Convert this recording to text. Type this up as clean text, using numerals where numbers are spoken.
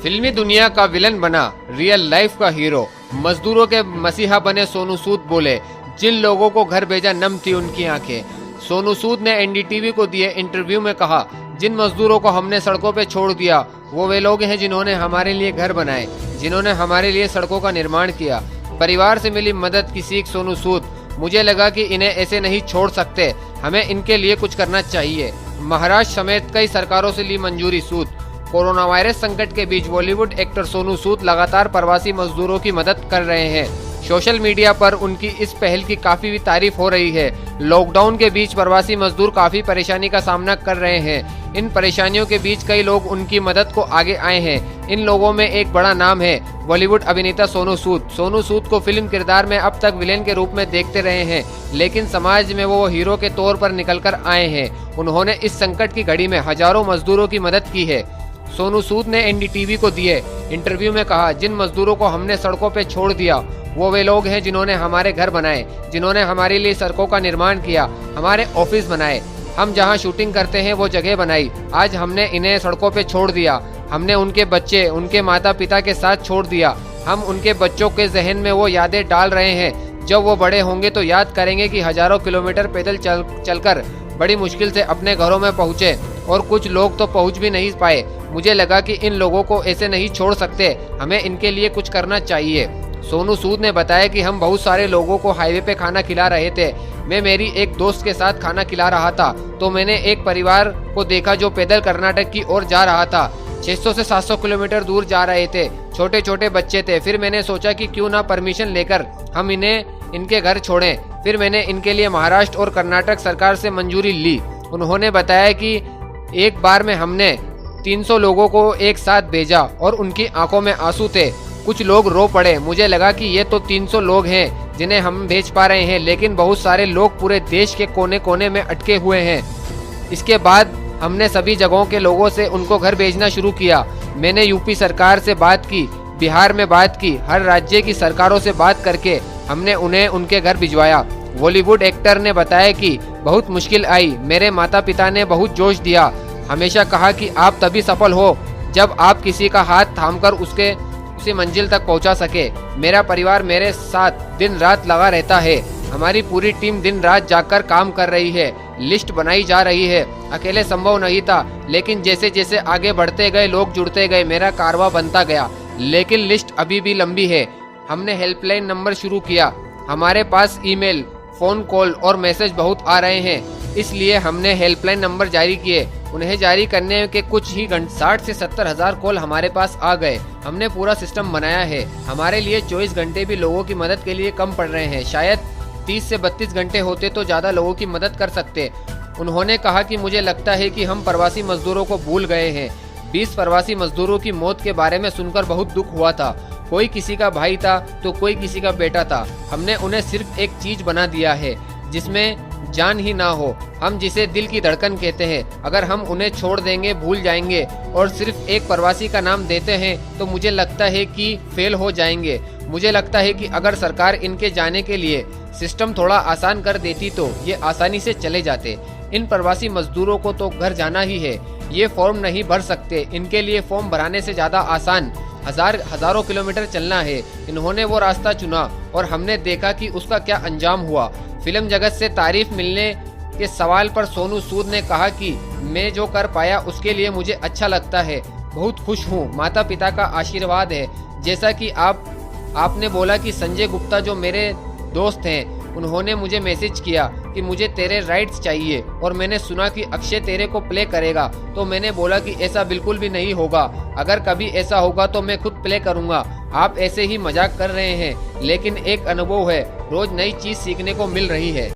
फिल्मी दुनिया का विलन बना रियल लाइफ का हीरो, मजदूरों के मसीहा बने सोनू सूद बोले, जिन लोगों को घर भेजा नम थी उनकी आंखें। सोनू सूद ने एनडीटीवी को दिए इंटरव्यू में कहा, जिन मजदूरों को हमने सड़कों पे छोड़ दिया वो वे लोग हैं जिन्होंने हमारे लिए घर बनाए, जिन्होंने हमारे लिए सड़कों का निर्माण किया। परिवार से मिली मदद की सीख सोनू सूद, मुझे लगा कि इन्हें ऐसे नहीं छोड़ सकते, हमें इनके लिए कुछ करना चाहिए। महाराष्ट्र समेत कई सरकारों से ली मंजूरी सूद। कोरोना वायरस संकट के बीच बॉलीवुड एक्टर सोनू सूद लगातार प्रवासी मजदूरों की मदद कर रहे हैं। सोशल मीडिया पर उनकी इस पहल की काफी भी तारीफ हो रही है। लॉकडाउन के बीच प्रवासी मजदूर काफी परेशानी का सामना कर रहे हैं। इन परेशानियों के बीच कई लोग उनकी मदद को आगे आए हैं। इन लोगों में एक बड़ा नाम है बॉलीवुड अभिनेता सोनू सूद। सोनू सूद को फिल्म किरदार में अब तक विलेन के रूप में देखते रहे हैं, लेकिन समाज में वो हीरो के तौर पर निकल कर आए हैं। उन्होंने इस संकट की घड़ी में हजारों मजदूरों की मदद की है। सोनू सूद ने एनडीटीवी को दिए इंटरव्यू में कहा, जिन मजदूरों को हमने सड़कों पे छोड़ दिया वो वे लोग हैं जिन्होंने हमारे घर बनाए, जिन्होंने हमारे लिए सड़कों का निर्माण किया, हमारे ऑफिस बनाए, हम जहां शूटिंग करते हैं वो जगह बनाई। आज हमने इन्हें सड़कों पे छोड़ दिया, हमने उनके बच्चे उनके माता पिता के साथ छोड़ दिया। हम उनके बच्चों के जहन में वो यादें डाल रहे हैं। जब वो बड़े होंगे तो याद करेंगे कि हजारों किलोमीटर पैदल चलकर बड़ी मुश्किल से अपने घरों में पहुंचे और कुछ लोग तो पहुंच भी नहीं पाए। मुझे लगा कि इन लोगों को ऐसे नहीं छोड़ सकते, हमें इनके लिए कुछ करना चाहिए। सोनू सूद ने बताया कि हम बहुत सारे लोगों को हाईवे पे खाना खिला रहे थे। मैं मेरी एक दोस्त के साथ खाना खिला रहा था तो मैंने एक परिवार को देखा जो पैदल कर्नाटक की ओर जा रहा था। 600 से 700 किलोमीटर दूर जा रहे थे, छोटे छोटे बच्चे थे। फिर मैंने सोचा कि क्यों ना परमिशन लेकर हम इन्हें इनके घर छोड़ें। फिर मैंने इनके लिए महाराष्ट्र और कर्नाटक सरकार से मंजूरी ली। उन्होंने बताया कि एक बार में हमने 300 लोगों को एक साथ भेजा और उनकी आंखों में आंसू थे। कुछ लोग रो पड़े। मुझे लगा कि ये तो 300 लोग हैं जिन्हें हम भेज पा रहे हैं, लेकिन बहुत सारे लोग पूरे देश के कोने कोने में अटके हुए हैं। इसके बाद हमने सभी जगहों के लोगों से उनको घर भेजना शुरू किया। मैंने यूपी सरकार से बात की, बिहार में बात की, हर राज्य की सरकारों से बात करके हमने उन्हें उनके घर भिजवाया। बॉलीवुड एक्टर ने बताया कि बहुत मुश्किल आई, मेरे माता पिता ने बहुत जोश दिया, हमेशा कहा कि आप तभी सफल हो जब आप किसी का हाथ थामकर उसी मंजिल तक पहुंचा सके। मेरा परिवार मेरे साथ दिन रात लगा रहता है। हमारी पूरी टीम दिन रात जागकर काम कर रही है, लिस्ट बनाई जा रही है। अकेले संभव नहीं था, लेकिन जैसे जैसे आगे बढ़ते गए लोग जुड़ते गए, मेरा कारवा बनता गया। लेकिन लिस्ट अभी भी लंबी है। हमने हेल्पलाइन नंबर शुरू किया। हमारे पास ईमेल, फोन कॉल और मैसेज बहुत आ रहे हैं, इसलिए हमने हेल्पलाइन नंबर जारी किए। उन्हें जारी करने के कुछ ही घंटे 60 से 70 हजार कॉल हमारे पास आ गए। हमने पूरा सिस्टम बनाया है। हमारे लिए 24 घंटे भी लोगों की मदद के लिए कम पड़ रहे हैं। शायद 30 से 32 घंटे होते तो ज्यादा लोगों की मदद कर सकते। उन्होंने कहा कि मुझे लगता है कि हम प्रवासी मजदूरों को भूल गए हैं। 20 प्रवासी मजदूरों की मौत के बारे में सुनकर बहुत दुख हुआ था। कोई किसी का भाई था तो कोई किसी का बेटा था। हमने उन्हें सिर्फ एक चीज बना दिया है जिसमें जान ही ना हो, हम जिसे दिल की धड़कन कहते हैं। अगर हम उन्हें छोड़ देंगे, भूल जाएंगे और सिर्फ एक प्रवासी का नाम देते हैं तो मुझे लगता है कि फेल हो जाएंगे। मुझे लगता है कि अगर सरकार इनके जाने के लिए सिस्टम थोड़ा आसान कर देती तो ये आसानी से चले जाते। इन प्रवासी मजदूरों को तो घर जाना ही है, ये फॉर्म नहीं भर सकते। इनके लिए फॉर्म भराने से ज्यादा आसान हजारों किलोमीटर चलना है। इन्होंने वो रास्ता चुना और हमने देखा कि उसका क्या अंजाम हुआ। फिल्म जगत से तारीफ मिलने के सवाल पर सोनू सूद ने कहा कि मैं जो कर पाया उसके लिए मुझे अच्छा लगता है, बहुत खुश हूँ। माता पिता का आशीर्वाद है। जैसा कि आपने बोला कि संजय गुप्ता जो मेरे दोस्त हैं, उन्होंने मुझे मैसेज किया कि मुझे तेरे राइट्स चाहिए और मैंने सुना कि अक्षय तेरे को प्ले करेगा, तो मैंने बोला कि ऐसा बिल्कुल भी नहीं होगा। अगर कभी ऐसा होगा तो मैं खुद प्ले करूंगा। आप ऐसे ही मजाक कर रहे हैं, लेकिन एक अनुभव है, रोज नई चीज सीखने को मिल रही है।